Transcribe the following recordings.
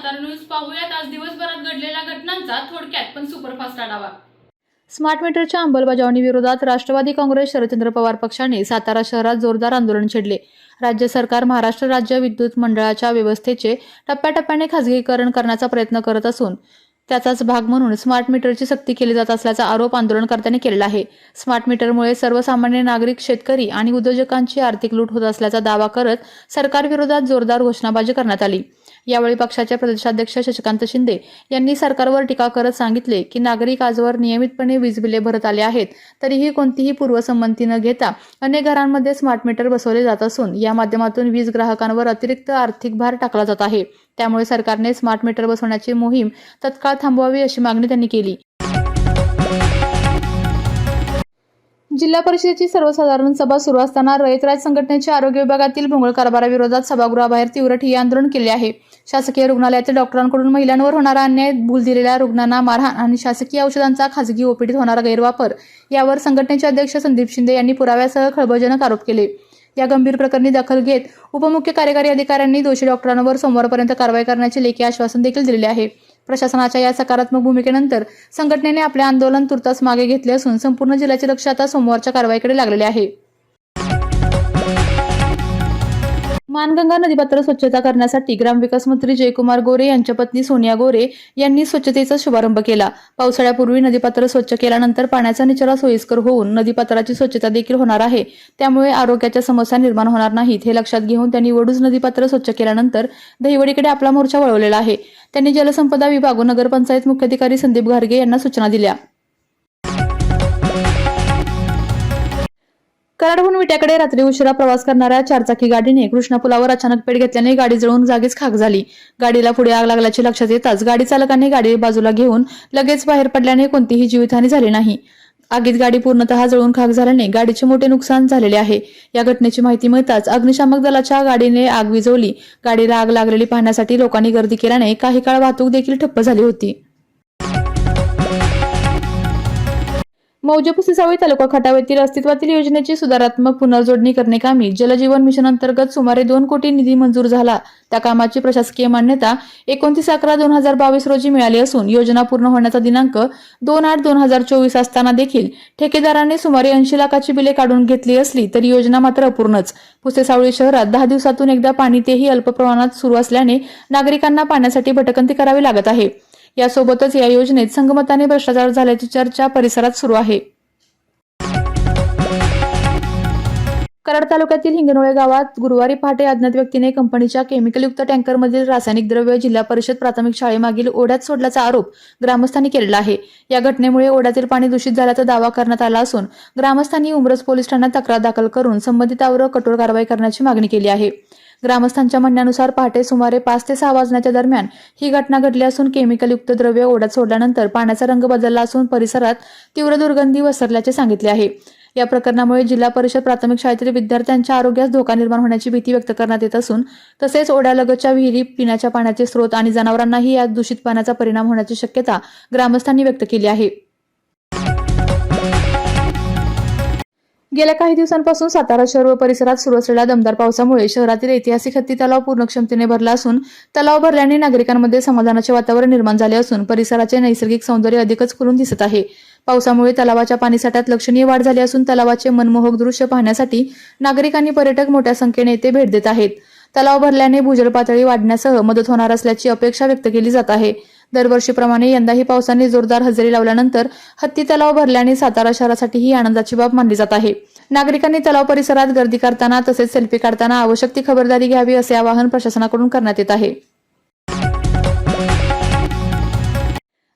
Satara news पाहूयात आज दिवसभरात घडलेल्या घटनांचा थोडक्यात पण सुपरफास्ट आढावा। स्मार्ट मीटरच्या अंमलबजावणी विरोधात राष्ट्रवादी काँग्रेस शरदचंद्र पवार पक्षाने सातारा शहरात जोरदार आंदोलन छेडले। राज्य सरकार महाराष्ट्र राज्य विद्युत मंडळाच्या व्यवस्थेचे टप्प्याटप्प्याने खासगीकरण करण्याचा प्रयत्न करत असून त्याचाच भाग म्हणून स्मार्ट मीटरची सक्ती केली जात असल्याचा आरोप आंदोलनकर्त्यांनी केलेला आहे। स्मार्ट मीटरमुळे सर्वसामान्य नागरिक, शेतकरी आणि उद्योजकांची आर्थिक लूट होत असल्याचा दावा करत सरकारविरोधात जोरदार घोषणाबाजी करण्यात आली। यावेळी पक्षाचे प्रदेशाध्यक्ष शशिकांत शिंदे यांनी सरकारवर टीका करत सांगितले की नागरिक आजवर नियमितपणे वीज बिले भरत आले आहेत, तरीही कोणतीही पूर्वसंमती न घेता अनेक घरांमध्ये स्मार्ट मीटर बसवले जात असून या माध्यमातून वीज ग्राहकांवर अतिरिक्त आर्थिक भार टाकला जात आहे। त्यामुळे सरकारने स्मार्ट मीटर बसवण्याची मोहीम तत्काळ थांबवावी अशी मागणी त्यांनी केली। जिल्हा परिषदेची सर्वसाधारण सभा सुरू असताना रयत राज संघटनेच्या आरोग्य विभागातील भोंगळ कारभाराविरोधात सभागृहाबाहेर तीव्र ठिय्या आंदोलन केले आहे। शासकीय रुग्णालयातील डॉक्टरांकडून महिलांवर होणारा अन्याय, भूल दिलेल्या रुग्णांना मारहाण आणि शासकीय औषधांचा खासगी ओपीडीत होणारा गैरवापर यावर संघटनेचे अध्यक्ष संदीप शिंदे यांनी पुराव्यासह खळबळजनक आरोप केले। या गंभीर प्रकरणी दखल घेत उपमुख्य कार्यकारी अधिकाऱ्यांनी दोषी डॉक्टरांवर सोमवारपर्यंत कारवाई करण्याचे लेखी आश्वासन देखील दिले आहे। प्रशासनाच्या या सकारात्मक भूमिकेनंतर संघटनेने आपले आंदोलन तुर्तास मागे घेतले असून संपूर्ण जिल्ह्याचे लक्ष आता सोमवारच्या कारवाईकडे लागलेले आहे। मानगंगा नदीपात्र स्वच्छता करण्यासाठी ग्रामविकास मंत्री जयकुमार गोरे यांच्या पत्नी सोनिया गोरे यांनी स्वच्छतेचा शुभारंभ केला। पावसाळ्यापूर्वी नदीपात्र स्वच्छ केल्यानंतर पाण्याचा निचरा सोयीस्कर होऊन नदीपात्राची स्वच्छता देखील होणार आहे, त्यामुळे आरोग्याच्या समस्या निर्माण होणार नाहीत हे लक्षात घेऊन त्यांनी वडूज नदीपात्र स्वच्छ केल्यानंतर दहिवडीकडे आपला मोर्चा वळवलेला आहे। त्यांनी जलसंपदा विभाग व नगरपंचायत मुख्याधिकारी संदीप घारगे यांना सूचना दिल्या। कराडहून विट्याकडे रात्री उशिरा प्रवास करणाऱ्या चारचाकी गाडीने कृष्णा पुलावर अचानक पेट घेतल्याने गाडी जळून जागीच खाक झाली। गाडीला पुढे आग लागल्याचे लक्षात येताच गाडी चालकाने गाडी बाजूला घेऊन लगेच बाहेर पडल्याने कोणतीही जीवितहानी झाली नाही। आगीत गाडी पूर्णतः जळून खाक झाल्याने गाडीचे मोठे नुकसान झालेले आहे। या घटनेची माहिती मिळताच अग्निशामक दलाच्या गाडीने आग विझवली। गाडीला आग लागलेली पाहण्यासाठी लोकांनी गर्दी केल्याने काही काळ वाहतूक देखील ठप्प झाली होती। मौजे पुसेसावळी तालुका खटाव येथील अस्तित्वातील योजनेची सुधारात्मक पुनर्जोडणी करण्याकामी जलजीवन मिशन अंतर्गत सुमारे 2 कोटी निधी मंजूर झाला। त्या कामाची प्रशासकीय मान्यता 29/11/2022 रोजी मिळाली असून योजना पूर्ण होण्याचा दिनांक 2/8/2024 असताना देखील ठेकेदाराने सुमारे 80 लाखाची बिले काढून घेतली असली तरी योजना मात्र अपूर्णच। पुसेसावळी शहरात 10 दिवसातून एकदा पाणी तेही अल्प प्रमाणात सुरू असल्याने नागरिकांना पाण्यासाठी भटकंती करावी लागत आहे। यासोबतच या योजनेत संगमताने भ्रष्टाचार झाल्याची चर्चा परिसरात सुरू आहे। कराड तालुक्यातील हिंगणोळे गावात गुरुवारी पहाटे अज्ञात व्यक्तीने कंपनीच्या केमिकलयुक्त टँकरमधील रासायनिक द्रव्य जिल्हा परिषद प्राथमिक शाळेमागील ओढ्यात सोडल्याचा आरोप ग्रामस्थांनी केलेला आहे। या घटनेमुळे ओढ्यातील पाणी दूषित झाल्याचा दावा करण्यात आला असून ग्रामस्थांनी उमरज पोलीस ठाण्यात तक्रार दाखल करून संबंधितांवर कठोर कारवाई करण्याची मागणी केली आहे। ग्रामस्थांच्या म्हणण्यानुसार पहाटे सुमारे 5 ते 6 वाजण्याच्या दरम्यान ही घटना घडली असून केमिकलयुक्त द्रव्य ओढ्यात सोडल्यानंतर पाण्याचा रंग बदलला असून परिसरात तीव्र दुर्गंधी पसरल्याचे सांगितले आहे। या प्रकरणामुळे जिल्हा परिषद प्राथमिक शाळेतील विद्यार्थ्यांच्या आरोग्यास धोका निर्माण होण्याची भीती व्यक्त करण्यात येत असून तसेच ओढ्यालगतच्या विहिरी, पिण्याच्या पाण्याचे स्रोत आणि जनावरांनाही या दूषित पाण्याचा परिणाम होण्याची शक्यता ग्रामस्थांनी व्यक्त केली आहे। गेल्या काही दिवसांपासून सातारा शहर व परिसरात सुरू असलेल्या दमदार पावसामुळे शहरातील ऐतिहासिक हत्ती तलाव पूर्ण क्षमतेने भरला असून तलाव भरल्याने नागरिकांमध्ये समाधानाचे वातावरण निर्माण झाले असून परिसराचे नैसर्गिक सौंदर्य अधिकच खुलून दिसत आहे। पावसामुळे तलावाच्या पाणीसाठ्यात लक्षणीय वाढ झाली असून तलावाचे मनमोहक दृश्य पाहण्यासाठी नागरिक आणि पर्यटक मोठ्या संख्येने येथे भेट देत आहेत। तलाव भरल्याने भूजल पातळी वाढण्यासह मदत होणार असल्याची अपेक्षा व्यक्त केली जात आहे। दरवर्षीप्रमाणे यंदाही पावसाने जोरदार हजेरी लावल्यानंतर हत्ती तलाव भरल्याने सातारा शहरासाठी ही आनंदाची बाब मानली जात आहे। नागरिकांनी तलाव परिसरात गर्दी करताना तसेच सेल्फी काढताना आवश्यक ती खबरदारी घ्यावी असे आवाहन प्रशासनाकडून करण्यात येत आहे।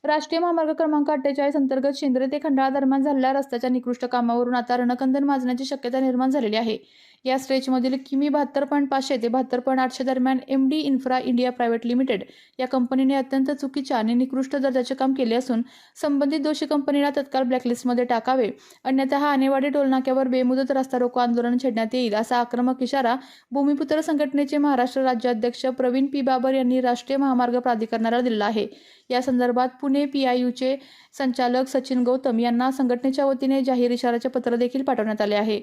राष्ट्रीय महामार्ग क्रमांक 48 अंतर्गत शेंद्रे ते खंडाळा दरम्यान झालेल्या रस्त्याच्या निकृष्ट कामावरून आता रणकंदन माजण्याची शक्यता निर्माण झालेली आहे। या स्ट्रेचमधील किमी 72.500 ते 72.800 दरम्यान MD infra India private limited या कंपनीने अत्यंत चुकीच्या आणि निकृष्ट दर्जाचे काम केले असून संबंधित दोषी कंपनीला तत्काळ ब्लॅकलिस्टमध्ये टाकावे, अन्यथा आनेवाडी टोलनाक्यावर बेमुदत रस्ता रोको आंदोलन छेडण्यात येईल असा आक्रमक इशारा भूमिपुत्र संघटनेचे महाराष्ट्र राज्य अध्यक्ष प्रवीण पी बाबर यांनी राष्ट्रीय महामार्ग प्राधिकरणाला दिला आहे। या संदर्भात पुणे PIUचे संचालक सचिन गौतम यांना संघटनेच्या वतीने जाहीर इशाराचे पत्र देखील पाठवण्यात आले आहे।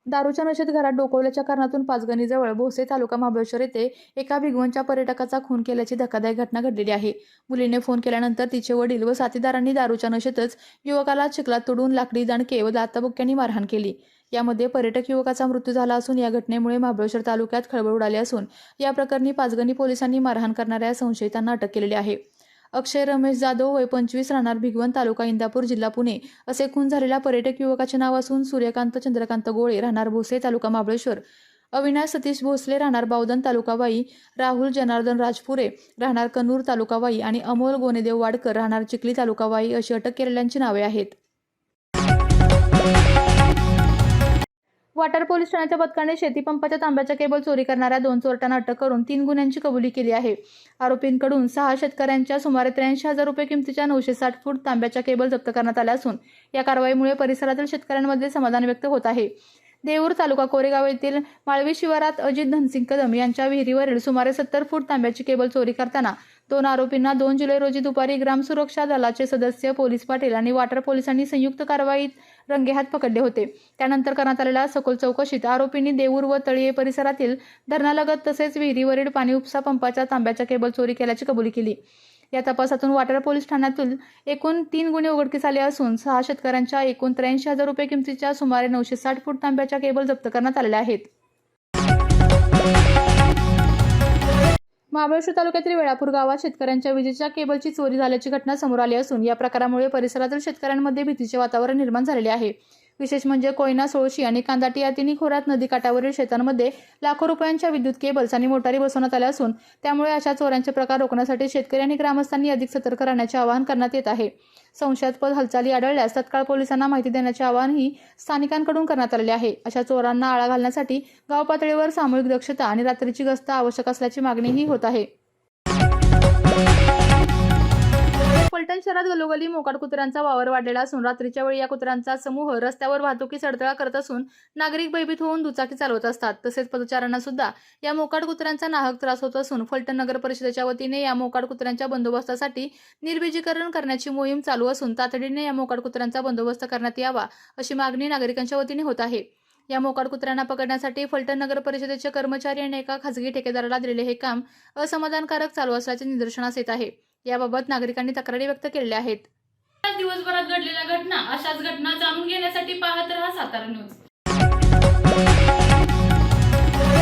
दारूच्या नशेत घरात डोकावल्याच्या कारणातून पाचगणीजवळ भोसे तालुका महाबळेश्वर येथे एका भिगवणच्या पर्यटकाचा खून केल्याची धक्कादायक घटना घडलेली आहे. मुलीने फोन केल्यानंतर तिचे वडील व साथीदारांनी दारूच्या नशेतच युवकाला चिखलात तुडून लाकडी दांडके व दाताबुक्क्यांनी मारहाण केली. यामध्ये पर्यटक युवकाचा मृत्यू झाला असून या घटनेमुळे महाबळेश्वर तालुक्यात खळबळ उडाली असून या प्रकरणी पाचगणी पोलिसांनी मारहाण करणाऱ्या संशयितांना अटक केलेली आहे. अक्षय रमेश जाधव वय 25 राहणार भिगवण तालुका इंदापूर जिल्हा पुणे असे खून झालेल्या पर्यटक युवकाचे नाव असून सूर्यकांत चंद्रकांत गोळे राहणार भोसे तालुका महाबळेश्वर, अविनाश सतीश भोसले राहणार बावधन तालुका वाई, राहुल जनार्दन राजपुरे राहणार कन्नूर तालुका वाई आणि अमोल गोनेदेव वाडकर राहणार चिखली तालुका वाई अशी अटक केलेल्यांची नावे आहेत. वाटर पोलीस ठाण्याच्या पथकाने शेतीपंपाच्या तांब्याच्या केबल चोरी करणाऱ्या 2 चोरट्यांना अटक करून 3 गुन्ह्यांची कबुली केली आहे. आरोपींकडून 6 शेतकऱ्यांच्या सुमारे 83,000 रुपये किमतीच्या 960 फूट तांब्याच्या केबल जप्त करण्यात आल्या असून या कारवाईमुळे परिसरातील शेतकऱ्यांमध्ये समाधान व्यक्त होत आहे. देऊर तालुका कोरेगाव येथील माळवी शिवारात अजित धनसिंग कदम यांच्या विहिरीवरील सुमारे 70 फूट तांब्याची केबल चोरी करताना 2 आरोपींना 2 जुलै रोजी दुपारी ग्राम सुरक्षा दलाचे सदस्य पोलीस पाटील आणि वाटर पोलिसांनी संयुक्त कारवाईत रंगेहात पकडले होते. त्यानंतर करण्यात आलेल्या सखोल चौकशीत आरोपींनी देऊर व तळीये परिसरातील धरणालगत तसेच विहिरीवरील पाणी उपसा पंपाच्या तांब्याच्या केबल चोरी केल्याची कबुली केली. या तपासातून वाटर पोलीस ठाण्यातील एकूण 3 गुन्हे उघडकीस आले असून 6 शेतकऱ्यांच्या एकूण 83,000 रुपये किमतीच्या सुमारे 960 फूट तांब्याच्या केबल जप्त करण्यात आलेल्या आहेत. महाबळेश्वर तालुक्यातील वेळापूर गावात शेतकऱ्यांच्या विजेच्या केबलची चोरी झाल्याची घटना समोर आली असून या प्रकारामुळे परिसरातील शेतकऱ्यांमध्ये भीतीचे वातावरण निर्माण झालेले आहे. विशेष म्हणजे कोयना, सोळशी आणि कांदाटी या तिन्ही खोऱ्यात नदीकाठावरील शेतांमध्ये लाखो रुपयांच्या विद्युत केबल्स आणि मोटारी बसवण्यात आल्या असून त्यामुळे अशा चोऱ्यांचे प्रकार रोखण्यासाठी शेतकरी आणि ग्रामस्थांनी अधिक सतर्क राहण्याचे आवाहन करण्यात येत आहे. संशयास्पद हालचाली आढळल्यास तत्काळ पोलिसांना माहिती देण्याचे आवाहनही स्थानिकांकडून करण्यात आलेले आहे. अशा चोरांना आळा घालण्यासाठी गाव पातळीवर सामूहिक दक्षता आणि रात्रीची गस्त आवश्यक असल्याची मागणीही होत आहे. फलटण शहरात गलोगली मोकाट कुत्र्यांचा वावर वाढलेला असून रात्रीच्या वेळी या कुत्र्यांचा समूह रस्त्यावर वाहतुकीस अडथळा करत असून नागरिक भयभीत होऊन दुचाकी चालवत असतात. तसेच पदचाऱ्यांना सुद्धा या मोकाट कुत्र्यांचा नाहक त्रास होत असून फलटण नगर परिषदेच्या वतीने या मोकाट कुत्र्यांच्या बंदोबस्तासाठी निर्बीजीकरण करण्याची मोहीम चालू असून तातडीने या मोकाट कुत्र्यांचा बंदोबस्त करण्यात यावा अशी मागणी नागरिकांच्या वतीने होत आहे. या मोकाट कुत्र्यांना पकडण्यासाठी फलटण नगर परिषदेचे कर्मचारी आणि एका खासगी ठेकेदाराला दिलेले हे काम असमाधानकारक चालू असल्याचे निदर्शनास येत आहे. याबाबत नागरिकांनी तक्रारी व्यक्त केलेल्या आहेत. दिवसभरात घडलेल्या घटना, अशाच घटना जाणून घेण्यासाठी पाहत रहा सातारा न्यूज.